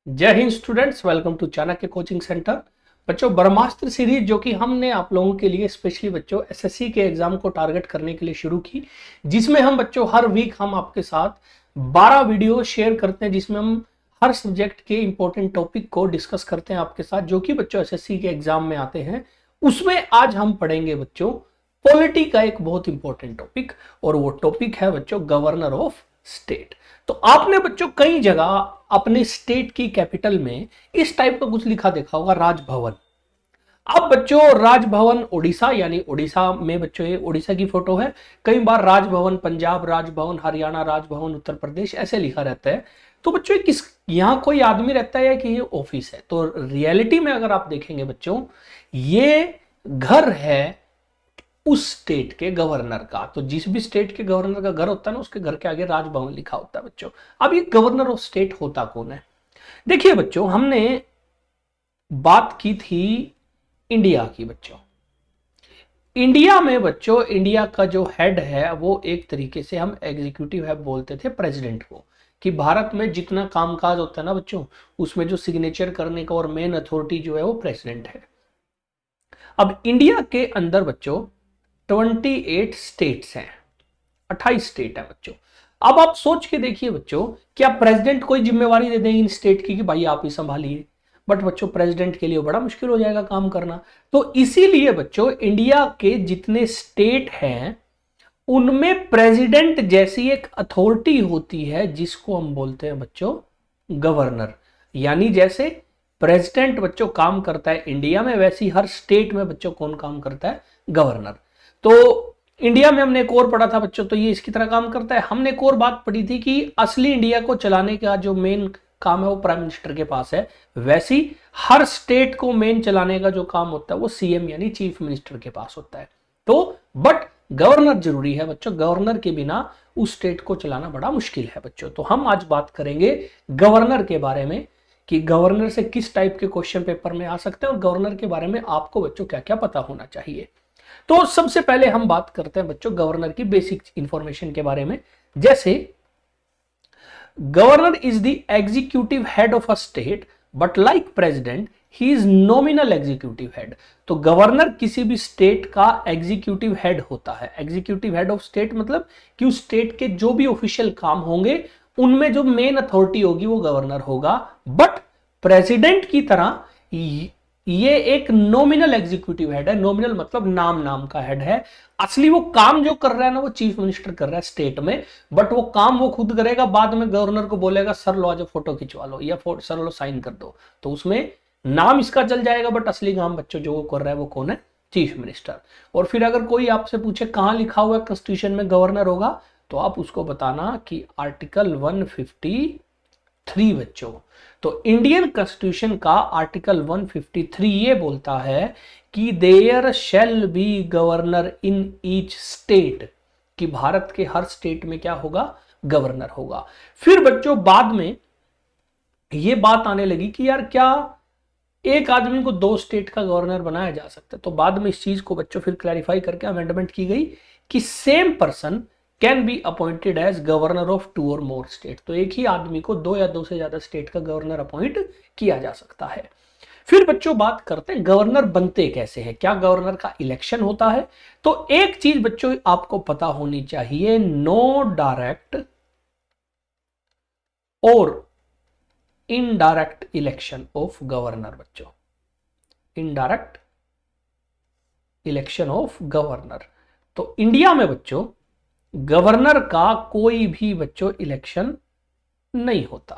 जय हिंद students, welcome to Chanakya coaching centre. बच्चों, ब्रह्मास्त्र सीरीज जो कि हमने आप लोगों के लिए स्पेशली बच्चों एसएससी के एग्जाम को टारगेट करने के लिए शुरू की, जिसमें हम बच्चों हर वीक हम आपके साथ 12 वीडियो शेयर करते हैं, जिसमें हम हर सब्जेक्ट के इंपॉर्टेंट टॉपिक को डिस्कस करते हैं आपके साथ, जो कि बच्चों एसएससी के एग्जाम में आते हैं। उसमें आज हम पढ़ेंगे बच्चों पॉलिटी का एक बहुत इंपॉर्टेंट टॉपिक, और वो टॉपिक है बच्चों गवर्नर ऑफ स्टेट। तो आपने बच्चों कई जगह अपने स्टेट की कैपिटल में इस टाइप का कुछ लिखा देखा होगा, राजभवन। अब बच्चों राजभवन उड़ीसा, यानी उड़ीसा में बच्चों ये उड़ीसा की फोटो है। कई बार राजभवन पंजाब, राजभवन हरियाणा, राजभवन उत्तर प्रदेश ऐसे लिखा रहता है। तो बच्चों किस यहां कोई आदमी रहता है कि ये ऑफिस है? तो रियलिटी में अगर आप देखेंगे बच्चों, ये घर है उस स्टेट के गवर्नर का। तो जिस भी स्टेट के गवर्नर का घर होता है ना, उसके घर के आगे राजभवन लिखा होता है बच्चों। अब ये गवर्नर ऑफ स्टेट होता कौन है? देखिए बच्चों, हमने बात की थी इंडिया की। बच्चों इंडिया में बच्चों इंडिया का जो हेड है वो एक तरीके से हम एग्जीक्यूटिव हेड बोलते थे प्रेसिडेंट को, कि भारत में जितना कामकाज होता है ना बच्चों, उसमें जो सिग्नेचर करने का और मेन अथॉरिटी जो है वो प्रेसिडेंट है। अब इंडिया के अंदर बच्चों 28 स्टेट्स हैं, 28 स्टेट है बच्चों। अब आप सोच के देखिए बच्चों, क्या प्रेसिडेंट कोई जिम्मेवारी दे देंगे इन स्टेट की कि भाई आप ही संभालिए? बट बच्चों प्रेसिडेंट के लिए बड़ा मुश्किल हो जाएगा काम करना। तो इसीलिए बच्चों इंडिया के जितने स्टेट हैं उनमें प्रेसिडेंट जैसी एक अथॉरिटी होती है, जिसको हम बोलते हैं बच्चों गवर्नर। यानी जैसे प्रेसिडेंट बच्चों काम करता है इंडिया में, वैसी हर स्टेट में बच्चों कौन काम करता है? गवर्नर। तो इंडिया में हमने एक और पढ़ा था बच्चों, तो ये इसकी तरह काम करता है। हमने एक और बात पढ़ी थी कि असली इंडिया को चलाने का जो मेन काम है वो प्राइम मिनिस्टर के पास है, वैसी हर स्टेट को मेन चलाने का जो काम होता है वो सीएम यानी चीफ मिनिस्टर के पास होता है। तो बट गवर्नर जरूरी है बच्चों, गवर्नर के बिना उस स्टेट को चलाना बड़ा मुश्किल है बच्चों। तो हम आज बात करेंगे गवर्नर के बारे में, कि गवर्नर से किस टाइप के क्वेश्चन पेपर में आ सकते हैं और गवर्नर के बारे में आपको बच्चों क्या क्या पता होना चाहिए। तो सबसे पहले हम बात करते हैं बच्चों गवर्नर की बेसिक इंफॉर्मेशन के बारे में। जैसे governor is the executive head of a state, but like president he is nominal executive head. तो गवर्नर किसी भी स्टेट का एग्जीक्यूटिव हेड होता है। एग्जीक्यूटिव हेड ऑफ स्टेट मतलब कि उस स्टेट के जो भी ऑफिशियल काम होंगे उनमें जो मेन अथॉरिटी होगी वो गवर्नर होगा। बट प्रेसिडेंट की तरह ये एक नॉमिनल एग्जीक्यूटिव हेड है। नॉमिनल मतलब नाम का हेड है। असली वो काम जो कर रहा है ना वो चीफ मिनिस्टर कर रहा है स्टेट में, बट वो काम वो खुद करेगा। बाद में गवर्नर को बोलेगा सर लो आज फोटो खिंचवा लो, या सर लो साइन कर दो, तो उसमें नाम इसका चल जाएगा, बट असली काम बच्चों जो वो कर रहा है वो कौन है? Chief minister. और फिर अगर कोई आपसे पूछे कहां लिखा हुआ है कॉन्स्टिट्यूशन में गवर्नर होगा, तो आप उसको बताना कि आर्टिकल 153 बच्चों। तो इंडियन कॉन्स्टिट्यूशन का आर्टिकल 153 ये बोलता है कि there shall be governor in each state, कि भारत के हर स्टेट में क्या होगा? गवर्नर होगा। फिर बच्चों बाद में ये बात आने लगी कि यार क्या एक आदमी को दो स्टेट का गवर्नर बनाया जा सकता है? तो बाद में इस चीज को बच्चों फिर क्लैरिफाई करके अमेंडमेंट की गई कि same person can be appointed as governor of 2 और मोर स्टेट। तो एक ही आदमी को 2 या 2 से ज्यादा स्टेट का गवर्नर अपॉइंट किया जा सकता है। फिर बच्चों बात करते हैं गवर्नर बनते कैसे हैं, क्या गवर्नर का इलेक्शन होता है? तो एक चीज बच्चों आपको पता होनी चाहिए, नो डायरेक्ट और इनडायरेक्ट इलेक्शन ऑफ गवर्नर। बच्चों इनडायरेक्ट इलेक्शन ऑफ गवर्नर। तो इंडिया में बच्चों गवर्नर का कोई भी बच्चों इलेक्शन नहीं होता।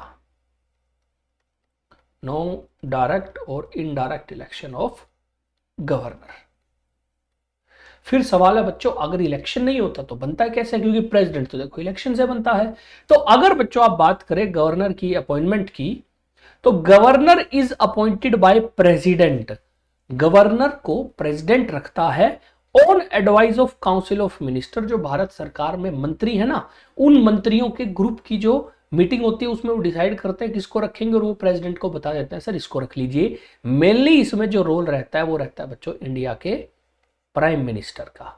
नो डायरेक्ट और इनडायरेक्ट इलेक्शन ऑफ गवर्नर। फिर सवाल है बच्चों, अगर इलेक्शन नहीं होता तो बनता है कैसे? क्योंकि प्रेसिडेंट तो देखो इलेक्शन से बनता है। तो अगर बच्चों आप बात करें गवर्नर की अपॉइंटमेंट की, तो governor is appointed by president. Governor को प्रेसिडेंट रखता है on advice of council of minister. जो भारत सरकार में मंत्री है ना, उन मंत्रियों के ग्रुप की जो मीटिंग होती है उसमें वो डिसाइड करते हैं किसको रखेंगे, और वो प्रेसिडेंट को बता देते हैं सर इसको रख लीजिए। मेनली इसमें जो रोल रहता है वो रहता है बच्चों इंडिया के प्राइम मिनिस्टर का।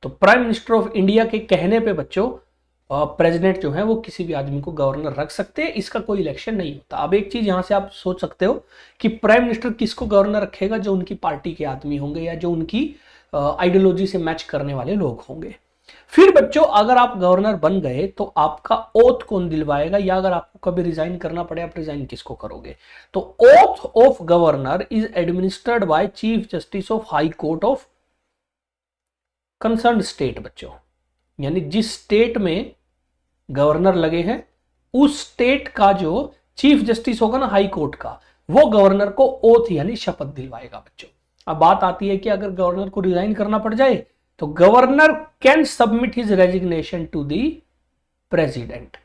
तो प्राइम मिनिस्टर ऑफ इंडिया के कहने पे बच्चों प्रेसिडेंट जो है वो किसी भी आदमी को गवर्नर रख सकते हैं, इसका कोई इलेक्शन नहीं होता। अब एक चीज यहां से आप सोच सकते हो कि प्राइम मिनिस्टर किसको गवर्नर रखेगा, जो उनकी पार्टी के आदमी होंगे या जो उनकी आइडियोलॉजी से मैच करने वाले लोग होंगे। फिर बच्चों अगर आप गवर्नर बन गए तो आपका ओथ कौन दिलवाएगा, या अगर आपको कभी रिजाइन करना पड़े आप रिजाइन किसको करोगे? तो oath of governor is administered by chief justice of high court of concern state बच्चों, यानी जिस स्टेट में गवर्नर लगे हैं उस स्टेट का जो चीफ जस्टिस होगा ना हाई कोर्ट का, वो गवर्नर को ओथ यानी शपथ दिलवाएगा बच्चों। अब बात आती है कि अगर गवर्नर को रिजाइन करना पड़ जाए तो governor can submit his resignation to the president.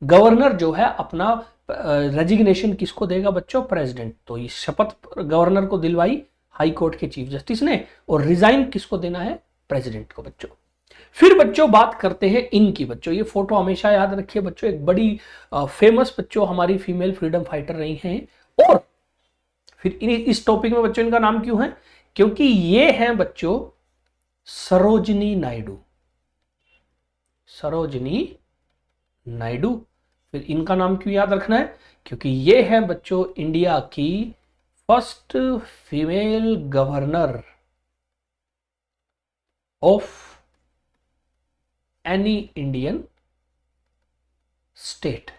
Governor जो है अपना रेजिग्नेशन किसको देगा बच्चों? प्रेसिडेंट। तो ये शपथ गवर्नर को दिलवाई हाई कोर्ट के चीफ जस्टिस ने, और रिजाइन किसको देना है? प्रेसिडेंट को बच्चों। फिर बच्चों बात करते हैं इनकी बच्चों, ये फोटो हमेशा याद रखिए बच्चों, एक बड़ी फेमस बच्चों हमारी फीमेल फ्रीडम फाइटर रही हैं। और फिर इस टॉपिक में बच्चों इनका नाम क्यों है? क्योंकि ये हैं बच्चों सरोजिनी नायडू। सरोजिनी नायडू। फिर इनका नाम क्यों याद रखना है? क्योंकि ये है बच्चों इंडिया की first female governor of any Indian state.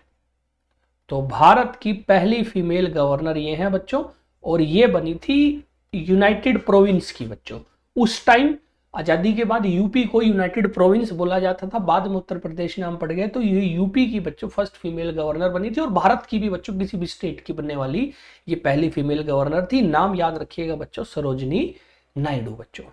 तो भारत की पहली फीमेल गवर्नर ये हैं बच्चों, और ये बनी थी यूनाइटेड प्रोविंस की बच्चों। उस टाइम आजादी के बाद यूपी को यूनाइटेड प्रोविंस बोला जाता था, बाद में उत्तर प्रदेश नाम पड़ गए, तो ये यूपी की बच्चों फर्स्ट फीमेल गवर्नर बनी थी, और भारत की भी बच्चों किसी भी स्टेट की बनने वाली ये पहली फीमेल गवर्नर थी। नाम याद रखिएगा बच्चों सरोजिनी नायडू बच्चों।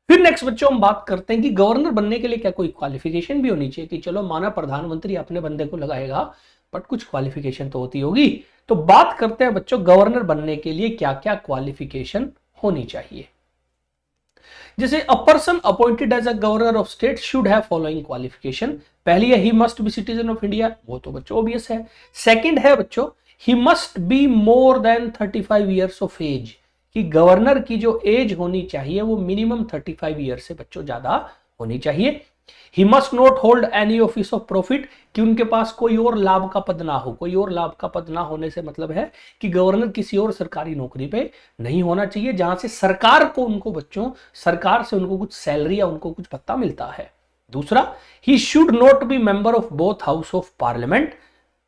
फिर नेक्स्ट बच्चों हम बात करते हैं कि गवर्नर बनने के लिए क्या कोई क्वालिफिकेशन भी होनी चाहिए, कि चलो माना प्रधानमंत्री अपने बंदे को लगाएगा बट कुछ क्वालिफिकेशन तो होती होगी। तो बात करते हैं बच्चों गवर्नर बनने के लिए क्या क्या क्वालिफिकेशन होनी चाहिए। जैसे a person appointed as a governor of state should have following qualification. पहली है he must be citizen of India, वो तो बच्चों ऑब्वियस है। सेकंड है बच्चों he must be more than 35 years of age, कि गवर्नर की जो एज होनी चाहिए वो मिनिमम 35 ईयर से बच्चों ज्यादा होनी चाहिए। He must not hold any office of profit, कि उनके पास कोई और लाभ का पद ना हो। कोई और लाभ का पद ना होने से मतलब है कि गवर्नर किसी और सरकारी नौकरी पे नहीं होना चाहिए जहां से सरकार को उनको बच्चों सरकार से उनको कुछ सैलरी या उनको कुछ पत्ता मिलता है। दूसरा, he should not be member of both house of parliament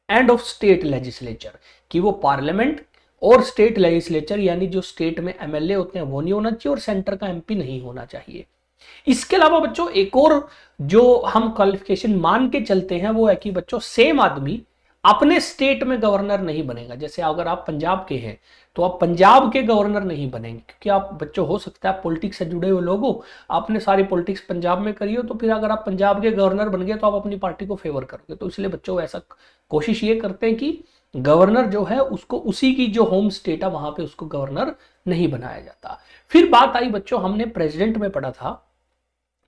end of state legislature, कि वो पार्लियामेंट और स्टेट लेजिस्लेचर यानी जो स्टेट में एमएलए होते हैं वो नहीं होना चाहिए, और सेंटर का एमपी नहीं होना चाहिए। इसके अलावा बच्चों एक और जो हम क्वालिफिकेशन मान के चलते हैं वो है कि बच्चों सेम आदमी अपने स्टेट में गवर्नर नहीं बनेगा। जैसे अगर आप पंजाब के हैं तो आप पंजाब के गवर्नर नहीं बनेंगे, क्योंकि आप बच्चों हो सकता है पॉलिटिक्स से जुड़े हुए लोग हो, आपने सारी पॉलिटिक्स पंजाब में करी हो, तो फिर अगर आप पंजाब के गवर्नर बन गए तो आप अपनी पार्टी को फेवर करोगे। तो इसलिए बच्चों ऐसा कोशिश ये करते हैं कि गवर्नर जो है उसको उसी की जो होम स्टेट है वहां पे उसको गवर्नर नहीं बनाया जाता। फिर बात आई बच्चों, हमने प्रेसिडेंट में पढ़ा था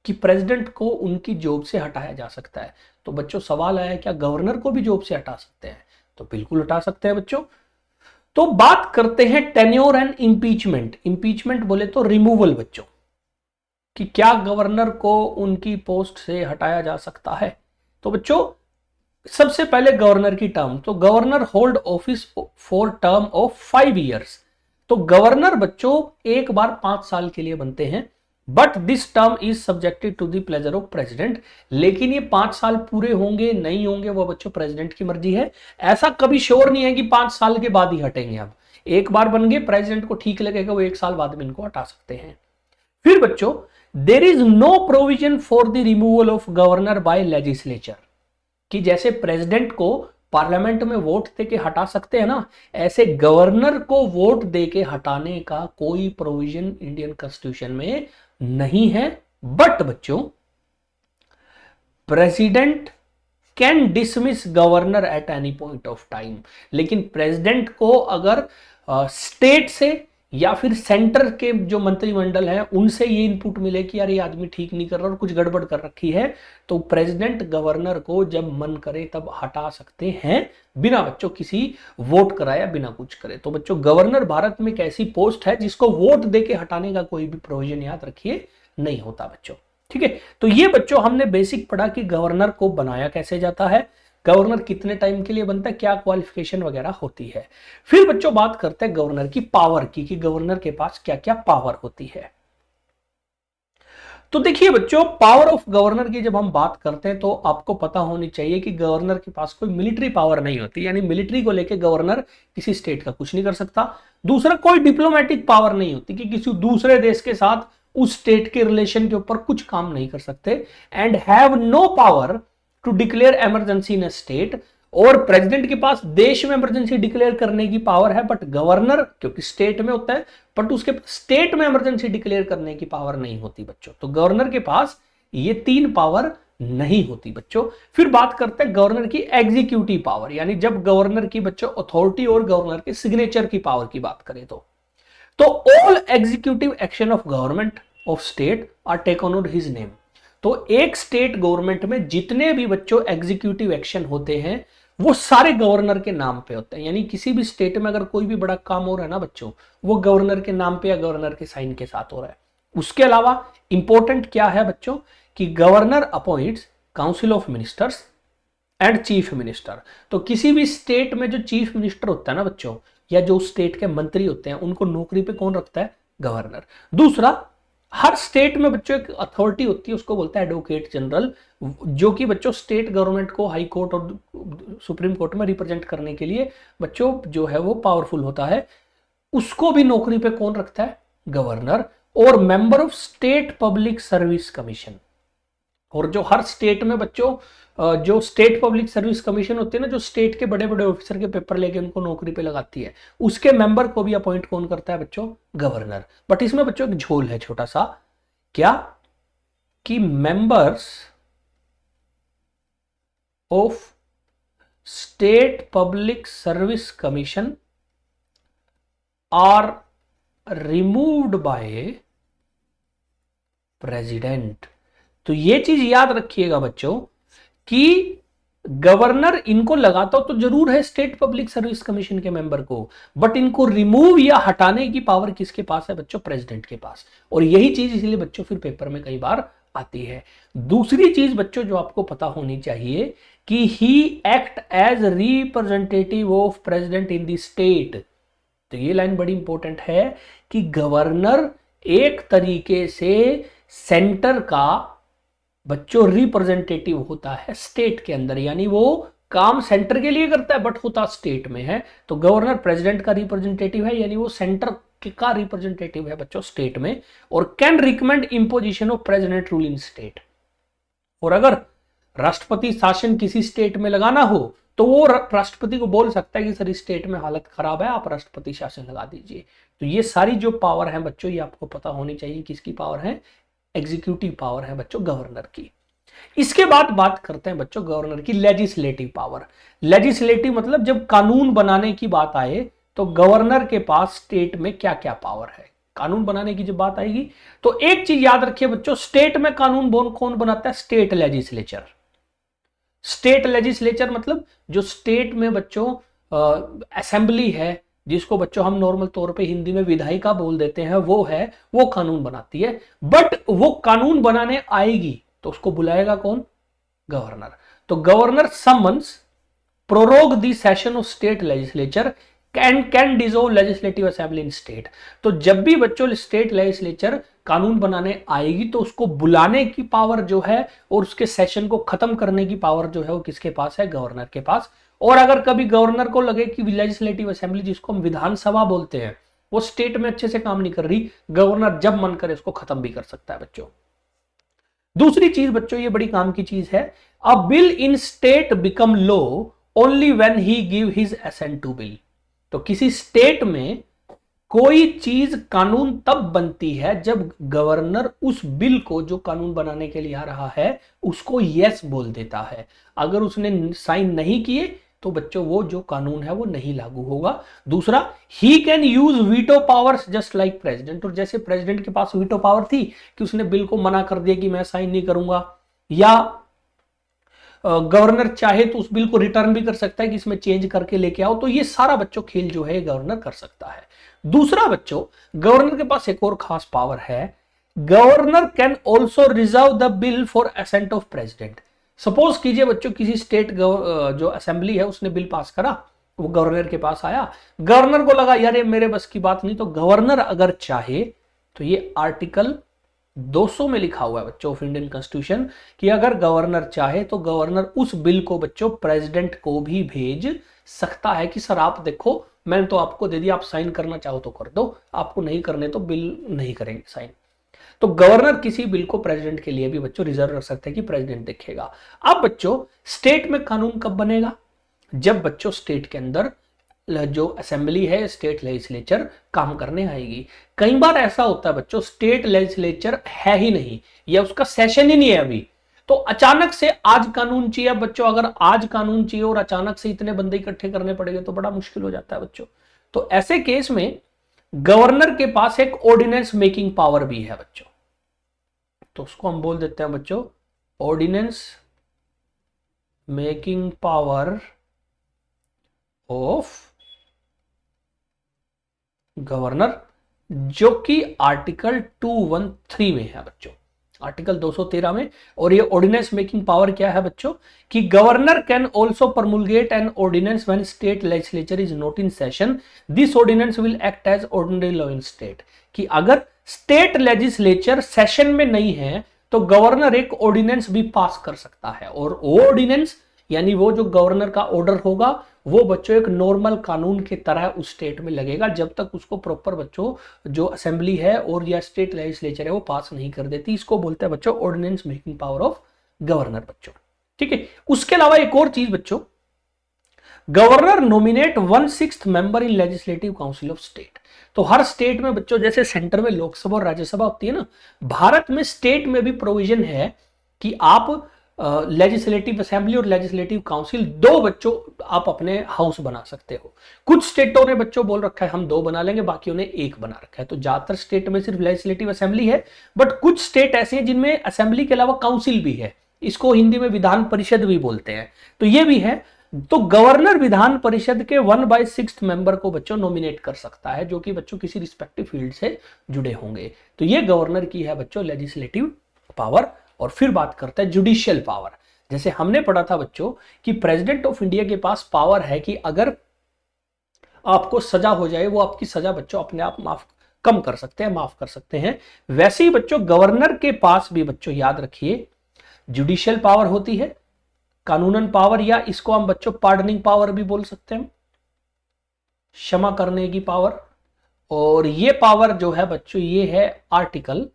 कि प्रेसिडेंट को उनकी जॉब से हटाया जा सकता है। तो बच्चों सवाल आया क्या गवर्नर को भी जॉब से हटा सकते हैं? तो बिल्कुल हटा सकते हैं बच्चों। तो बात करते हैं टेन्योर एंड इंपीचमेंट। इंपीचमेंट बोले तो रिमूवल बच्चों, कि क्या गवर्नर को उनकी पोस्ट से हटाया जा सकता है? तो बच्चों सबसे पहले गवर्नर की टर्म, तो governor hold office for term of 5 years. तो गवर्नर बच्चों एक बार 5 साल के लिए बनते हैं, but this term is subjected to the pleasure of president. लेकिन ये 5 साल पूरे होंगे नहीं होंगे वो बच्चों प्रेसिडेंट की मर्जी है। ऐसा कभी श्योर नहीं है कि 5 साल के बाद ही हटेंगे। अब एक बार बन गए, प्रेसिडेंट को ठीक लगेगा वो 1 साल बाद में इनको हटा सकते हैं। फिर बच्चों there is no provision for the removal of governor by legislature, कि जैसे प्रेसिडेंट को पार्लियामेंट में वोट देके हटा सकते हैं ना, ऐसे गवर्नर को वोट देके हटाने का कोई प्रोविजन इंडियन कॉन्स्टिट्यूशन में नहीं है। बट बच्चों president can dismiss governor at any point of time, लेकिन प्रेसिडेंट को अगर स्टेट से या फिर सेंटर के जो मंत्रिमंडल है उनसे ये इनपुट मिले कि यार ये आदमी ठीक नहीं कर रहा और कुछ गड़बड़ कर रखी है, तो प्रेसिडेंट गवर्नर को जब मन करे तब हटा सकते हैं बिना बच्चों किसी वोट कराया, बिना कुछ करे। तो बच्चों गवर्नर भारत में एक ऐसी पोस्ट है जिसको वोट देके हटाने का कोई भी प्रोविजन याद रखिए नहीं होता बच्चों। ठीक है, तो ये बच्चों हमने बेसिक पढ़ा कि गवर्नर को बनाया कैसे जाता है, गवर्नर कितने टाइम के लिए बनता है, क्या क्वालिफिकेशन वगैरह होती है। फिर बच्चों बात करते हैं गवर्नर की पावर की, कि गवर्नर के पास क्या क्या पावर होती है। तो देखिए बच्चों, पावर ऑफ गवर्नर की जब हम बात करते हैं तो आपको पता होनी चाहिए कि गवर्नर के पास कोई मिलिट्री पावर नहीं होती, यानी मिलिट्री को लेके गवर्नर किसी स्टेट का कुछ नहीं कर सकता। दूसरा, कोई डिप्लोमेटिक पावर नहीं होती कि किसी दूसरे देश के साथ उस स्टेट के रिलेशन के ऊपर कुछ काम नहीं कर सकते। And have no power to declare emergency in a state, और प्रेसिडेंट के पास देश में इमरजेंसी डिक्लेयर करने की पावर है, बट गवर्नर क्योंकि स्टेट में होता है, बट उसके स्टेट में इमरजेंसी डिक्लेयर करने की पावर नहीं होती बच्चों। तो गवर्नर के पास ये 3 पावर नहीं होती बच्चों। फिर बात करते हैं गवर्नर की एग्जीक्यूटिव पावर, यानी जब गवर्नर की बच्चों अथॉरिटी और गवर्नर के सिग्नेचर की पावर की बात करें तो all executive action of government of state are taken on his name. तो एक स्टेट गवर्नमेंट में जितने भी बच्चों एग्जीक्यूटिव एक्शन होते हैं वो सारे गवर्नर के नाम पे होते हैं, यानी किसी भी स्टेट में अगर कोई भी बड़ा काम हो रहा है ना बच्चों, वो गवर्नर के नाम पे या गवर्नर के साइन के साथ हो रहा है। उसके अलावा इंपॉर्टेंट क्या है बच्चों, कि governor appoints council of ministers and chief minister. तो किसी भी स्टेट में जो चीफ मिनिस्टर होता है ना बच्चों, या जो स्टेट के मंत्री होते हैं, उनको नौकरी पे कौन रखता है, गवर्नर। दूसरा, हर स्टेट में बच्चों एक अथॉरिटी होती है, उसको बोलता है एडवोकेट जनरल, जो कि बच्चों स्टेट गवर्नमेंट को हाई कोर्ट और सुप्रीम कोर्ट में रिप्रेजेंट करने के लिए बच्चों जो है वो पावरफुल होता है। उसको भी नौकरी पे कौन रखता है, गवर्नर। और member of state public service commission, और जो हर स्टेट में बच्चों जो स्टेट पब्लिक सर्विस कमीशन होती है ना, जो स्टेट के बड़े बड़े ऑफिसर के पेपर लेके उनको नौकरी पे लगाती है, उसके मेंबर को भी अपॉइंट कौन करता है बच्चों, गवर्नर। बट इसमें बच्चों एक झोल है छोटा सा, क्या, कि members of state public service commission are removed by president. तो ये चीज याद रखिएगा बच्चों कि गवर्नर इनको लगाता हो तो जरूर है स्टेट पब्लिक सर्विस कमीशन के मेंबर को, बट इनको रिमूव या हटाने की पावर किसके पास है बच्चों, प्रेसिडेंट के पास। और यही चीज इसलिए बच्चों फिर पेपर में कई बार आती है। दूसरी चीज बच्चों जो आपको पता होनी चाहिए कि he act as representative of president in the state. तो ये लाइन बड़ी इंपॉर्टेंट है कि गवर्नर एक तरीके से सेंटर का बच्चों रिप्रेजेंटेटिव होता है स्टेट के अंदर, यानी वो काम सेंटर के लिए करता है बट होता स्टेट में है। तो गवर्नर प्रेसिडेंट का रिप्रेजेंटेटिव है, यानी वो सेंटर का रिप्रेजेंटेटिव है बच्चों स्टेट में, और can recommend imposition of president rule in state. और अगर राष्ट्रपति शासन किसी स्टेट में लगाना हो तो वो राष्ट्रपति को बोल सकता है कि सर इस स्टेट में हालत खराब है, आप राष्ट्रपति शासन लगा दीजिए। तो ये सारी जो पावर है बच्चों, ये आपको पता होनी चाहिए किसकी पावर है, एग्जीक्यूटिव पावर है बच्चों गवर्नर की। इसके बाद बात करते हैं बच्चों गवर्नर की लेजिस्लेटिव पावर। लेजिस्लेटिव मतलब जब कानून बनाने की बात आए तो गवर्नर के पास स्टेट में क्या क्या पावर है, कानून बनाने की जब बात आएगी तो एक चीज याद रखिए बच्चों, स्टेट में कानून कौन बनाता है, स्टेट लेजिस्लेचर। स्टेट लेजिस्लेचर मतलब जो स्टेट में बच्चों असेंबली है, जिसको बच्चों हम नॉर्मल तौर पे हिंदी में विधायिका बोल देते हैं, वो कानून बनाती है। बट वो कानून बनाने आएगी तो उसको बुलाएगा कौन, गवर्नर। तो governor summons prorogue the session of state legislature can dissolve legislative assembly in state. तो जब भी बच्चों स्टेट लेजिस्लेचर कानून बनाने आएगी तो उसको बुलाने की पावर जो है और उसके सेशन को खत्म करने की पावर जो है वो किसके पास है, गवर्नर के पास। और अगर कभी गवर्नर को लगे कि लेजिस्लेटिव असेंबली, जिसको हम विधानसभा बोलते हैं, वो स्टेट में अच्छे से काम नहीं कर रही, गवर्नर जब मन करे उसको खत्म भी कर सकता है बच्चों। दूसरी चीज बच्चों, ये बड़ी काम की चीज है, a bill in state become law only when he give his assent to bill. तो किसी स्टेट में कोई चीज कानून तब बनती है जब गवर्नर उस बिल को, जो कानून बनाने के लिए आ रहा है, उसको यस बोल देता है। अगर उसने साइन नहीं किए तो बच्चों वो जो कानून है वो नहीं लागू होगा। दूसरा, he can use veto powers just like president. और जैसे प्रेसिडेंट के पास वीटो पावर थी कि उसने बिल को मना कर दिया कि मैं साइन नहीं करूंगा, या गवर्नर चाहे तो उस बिल को रिटर्न भी कर सकता है कि इसमें चेंज करके लेके आओ। तो ये सारा बच्चों खेल जो है गवर्नर कर सकता है। दूसरा बच्चों, गवर्नर के पास एक और खास पावर है governor can also reserve the bill for assent of president. Suppose कीजिए बच्चों किसी स्टेट जो असेंबली है उसने बिल पास करा, वो गवर्नर के पास आया, गवर्नर को लगा यार ये मेरे बस की बात नहीं, तो गवर्नर अगर चाहे तो ये आर्टिकल 200 में लिखा हुआ है बच्चों ऑफ इंडियन कॉन्स्टिट्यूशन कि अगर गवर्नर चाहे तो गवर्नर उस बिल को बच्चों प्रेसिडेंट को भी भेज सकता है कि सर आप देखो मैंने तो आपको दे दिया, आप साइन करना चाहो तो कर दो, आपको नहीं करने तो बिल नहीं करेंगे साइन। तो गवर्नर किसी बिल को प्रेसिडेंट के लिए भी बच्चों रिजर्व रख सकते हैं कि प्रेसिडेंट देखेगा। अब बच्चों स्टेट में कानून कब बनेगा? जब बच्चों स्टेट के अंदर जो असेंबली है, स्टेट लेजिस्लेचर काम करने आएगी। कई बार ऐसा होता है बच्चों स्टेट लेजिस्लेचर है ही नहीं या उसका सेशन ही नहीं है अभी, तो अचानक से आज कानून चाहिए। बच्चों अगर आज कानून चाहिए और अचानक से इतने बंदे इकट्ठे करने पड़ेंगे तो बड़ा मुश्किल हो जाता है बच्चों। तो ऐसे केस में गवर्नर के पास एक ऑर्डिनेंस मेकिंग पावर भी है बच्चों, तो उसको हम बोल देते हैं बच्चों ordinance making power of governor, जो कि आर्टिकल 213 में है बच्चों, आर्टिकल 213 में। और ये ऑर्डिनेंस मेकिंग पावर क्या है बच्चों कि governor can also promulgate an ordinance when state legislature is not in session, this ordinance will act as ordinary law in state. कि अगर स्टेट लेजिस्लेचर सेशन में नहीं है तो गवर्नर एक ऑर्डिनेंस भी पास कर सकता है, और वो ऑर्डिनेंस यानी वो जो गवर्नर का ऑर्डर होगा वो बच्चों एक नॉर्मल कानून की तरह उस स्टेट में लगेगा जब तक उसको प्रॉपर बच्चों जो असेंबली है और या स्टेट लेजिस्लेचर है वो पास नहीं कर देती। इसको बोलते हैं बच्चों ordinance making power of governor बच्चों। ठीक है, उसके अलावा एक और चीज बच्चों, governor nominate 1/6 member in legislative council of state. तो हर स्टेट में बच्चों जैसे सेंटर में लोकसभा और राज्यसभा होती है ना, भारत में स्टेट में भी प्रोविजन है कि आप लेजिस्लेटिव असेंबली और लेजिस्लेटिव काउंसिल दो बच्चों आप अपने हाउस बना सकते हो। कुछ स्टेटों ने बच्चों बोल रखा है हम दो बना लेंगे, बाकी ने एक बना रखा है। तो ज्यादातर स्टेट में सिर्फ लेजिस्लेटिव असेंबली है, बट कुछ स्टेट ऐसे हैं जिनमें असेंबली के अलावा काउंसिल भी है, इसको हिंदी में विधान परिषद भी बोलते हैं, तो ये भी है। तो गवर्नर विधान परिषद के 1/6 मेंबर को बच्चों नॉमिनेट कर सकता है, जो कि बच्चों किसी रिस्पेक्टिव फील्ड से जुड़े होंगे। तो ये गवर्नर की है बच्चों लेजिस्लेटिव पावर। और फिर बात करते हैं जुडिशियल पावर। जैसे हमने पढ़ा था बच्चों कि प्रेसिडेंट ऑफ इंडिया के पास पावर है कि अगर आपको सजा हो जाए वो आपकी सजा बच्चों अपने आप कम कर सकते हैं, माफ कर सकते हैं। वैसे ही बच्चों गवर्नर के पास भी बच्चों याद रखिए जुडिशियल पावर होती है, कानूनन पावर, या इसको हम बच्चों पार्डनिंग पावर भी बोल सकते हैं, क्षमा करने की पावर। और ये पावर जो है बच्चों ये है आर्टिकल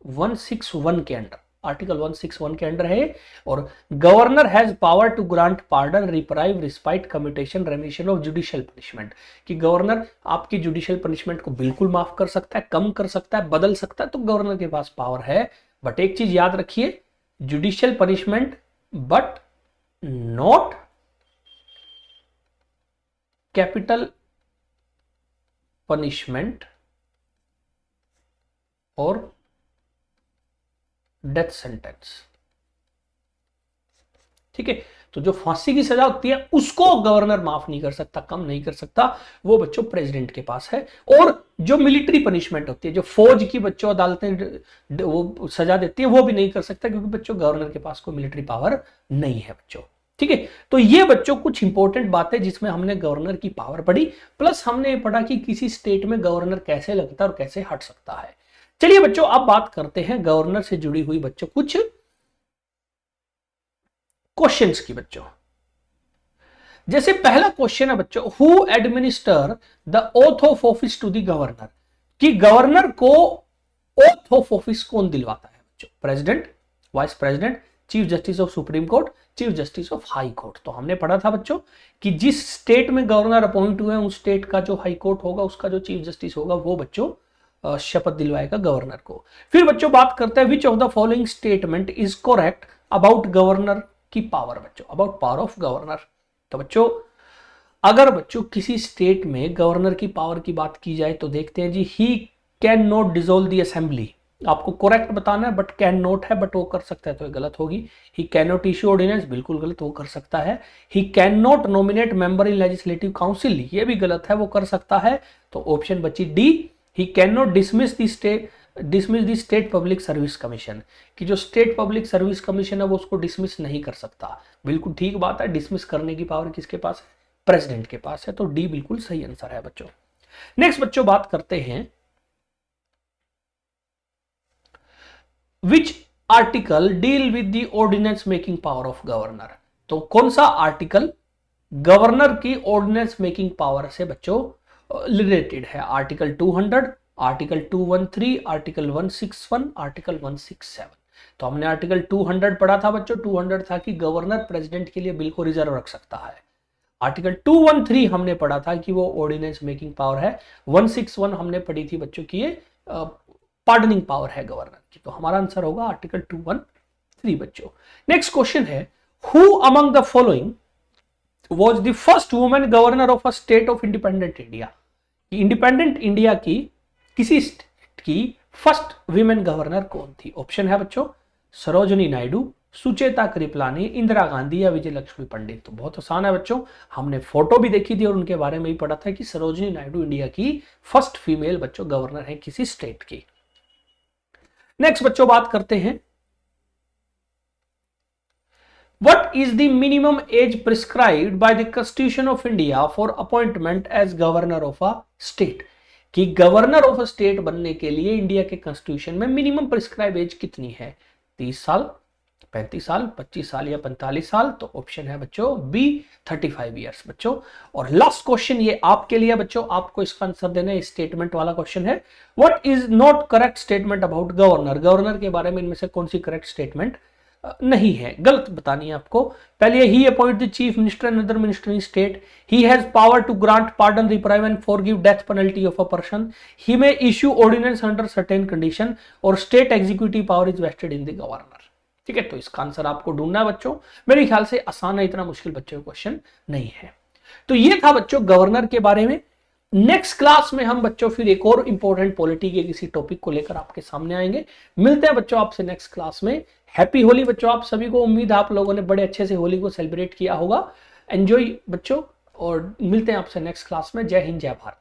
161 के अंडर, आर्टिकल 161 के अंडर है। और governor has power to grant pardon, reprieve, respite, commutation, remission of judicial punishment. कि गवर्नर आपकी जुडिशियल पनिशमेंट को बिल्कुल माफ कर सकता है, कम कर सकता है, बदल सकता है, तो गवर्नर के पास पावर है। बट एक चीज याद रखिए, judicial punishment but not capital punishment और डेथ सेंटेंस। ठीक है, तो जो फांसी की सजा होती है उसको गवर्नर माफ नहीं कर सकता, कम नहीं कर सकता, वो बच्चों प्रेसिडेंट के पास है। और जो मिलिट्री पनिशमेंट होती है, जो फौज की बच्चों अदालतें वो सजा देती है, वो भी नहीं कर सकता, क्योंकि बच्चों गवर्नर के पास कोई मिलिट्री पावर नहीं है बच्चों। ठीक है, तो ये बच्चों कुछ इंपॉर्टेंट बातें जिसमें हमने गवर्नर की पावर पढ़ी, प्लस हमने पढ़ा कि किसी स्टेट में गवर्नर कैसे लगता है और कैसे हट सकता है। चलिए बच्चों अब बात करते हैं गवर्नर से जुड़ी हुई बच्चों कुछ क्वेश्चंस की बच्चों। जैसे पहला क्वेश्चन है बच्चों, who administer the oath of office to the governor. कि गवर्नर को ओथ ऑफ ऑफिस कौन दिलवाता है बच्चों? President, vice president, chief justice of supreme court, chief justice of high court. तो हमने पढ़ा था बच्चों कि जिस स्टेट में गवर्नर अपॉइंट हुए हैं उस स्टेट का जो हाई कोर्ट होगा उसका जो चीफ जस्टिस होगा वो बच्चों शपथ दिलवाएगा गवर्नर को। फिर बच्चों बात करते हैं which of the following statement is correct about governor की पावर बच्चों, अबाउट पावर ऑफ गवर्नर। तो बच्चों अगर बच्चों किसी स्टेट में गवर्नर की पावर की बात की जाए तो देखते हैं जी, he can not dissolve the assembly. आपको करेक्ट बताना है, बट कैन नॉट है, बट वो कर सकता है तो ये गलत होगी। He can not issue ordinance, बिल्कुल गलत, वो कर सकता है। He can not nominate member in legislative council, ये भी गलत है, वो कर सकता है। तो ऑप्शन बची D, he can not dismiss the state dismiss the state public service commission, कि जो स्टेट पब्लिक सर्विस कमीशन है वो उसको डिसमिस नहीं कर सकता। बिल्कुल ठीक बात है, डिसमिस करने की पावर किसके पास है? प्रेसिडेंट के पास है। तो डी बिल्कुल सही आंसर है बच्चों। नेक्स्ट बच्चों बात करते हैं, which article deal with the ordinance making power of governor. तो कौन सा आर्टिकल गवर्नर की ऑर्डिनेंस मेकिंग पावर से बच्चों रिलेटेड है? Article 200, article 213, article 161, article 167। तो हमने आर्टिकल 200 पढ़ा था बच्चों। 200 था कि गवर्नर प्रेसिडेंट के लिए बिल को रिजर्व रख सकता है। आर्टिकल 213 हमने पढ़ा था कि वो ऑर्डिनेंस मेकिंग पावर है। 161 हमने पढ़ी थी बच्चों की ये पार्डनिंग पावर है गवर्नर की। तो हमारा आंसर होगा आर्टिकल 213 बच्चों। नेक्स्ट क्वेश्चन है, who among the following was the first woman governor of a state of independent India। Independent India की किसी स्टेट की फर्स्ट विमेन गवर्नर कौन थी? ऑप्शन है बच्चों, सरोजिनी नायडू, सुचेता कृपलानी, इंदिरा गांधी या विजय लक्ष्मी पंडित। तो बहुत आसान है बच्चों, हमने फोटो भी देखी थी और उनके बारे में भी पढ़ा था कि सरोजिनी नायडू इंडिया की फर्स्ट फीमेल बच्चों गवर्नर है किसी स्टेट की। नेक्स्ट बच्चों बात करते हैं, What is the minimum age prescribed by the Constitution of India for appointment as governor of a state? कि गवर्नर ऑफ अ स्टेट बनने के लिए इंडिया के कॉन्स्टिट्यूशन में मिनिमम प्रिस्क्राइब एज कितनी है? 30 साल, 35 साल, 25 साल या 45 साल। तो ऑप्शन है बच्चों बी 35 ईयर्स बच्चों। और लास्ट क्वेश्चन ये आपके लिए बच्चों, आपको इसका आंसर देना है, स्टेटमेंट वाला क्वेश्चन है। What is not correct statement about governor? Governor के बारे में इनमें से कौन सी करेक्ट स्टेटमेंट नहीं है, गलत बतानी है आपको। पहले, he appoint the chief minister and other minister in state, he has power to grant pardon, reprieve and forgive death penalty of a person, he may issue ordinance under certain condition, और state executive power is vested in the governor. ठीक है, तो इसका answer आपको ढूंढना है बच्चों। मेरे ख्याल से आसान है, इतना मुश्किल बच्चों का क्वेश्चन नहीं है। तो ये था बच्चों गवर्नर के बारे में। नेक्स्ट क्लास में हम बच्चों फिर एक और इंपॉर्टेंट पॉलिटी के किसी टॉपिक को लेकर आपके सामने आएंगे। मिलते हैं बच्चों आपसे नेक्स्ट क्लास में। हैप्पी होली बच्चों आप सभी को। उम्मीद है आप लोगों ने बड़े अच्छे से होली को सेलिब्रेट किया होगा। एंजॉय बच्चों, और मिलते हैं आपसे नेक्स्ट क्लास में। जय हिंद, जय भारत।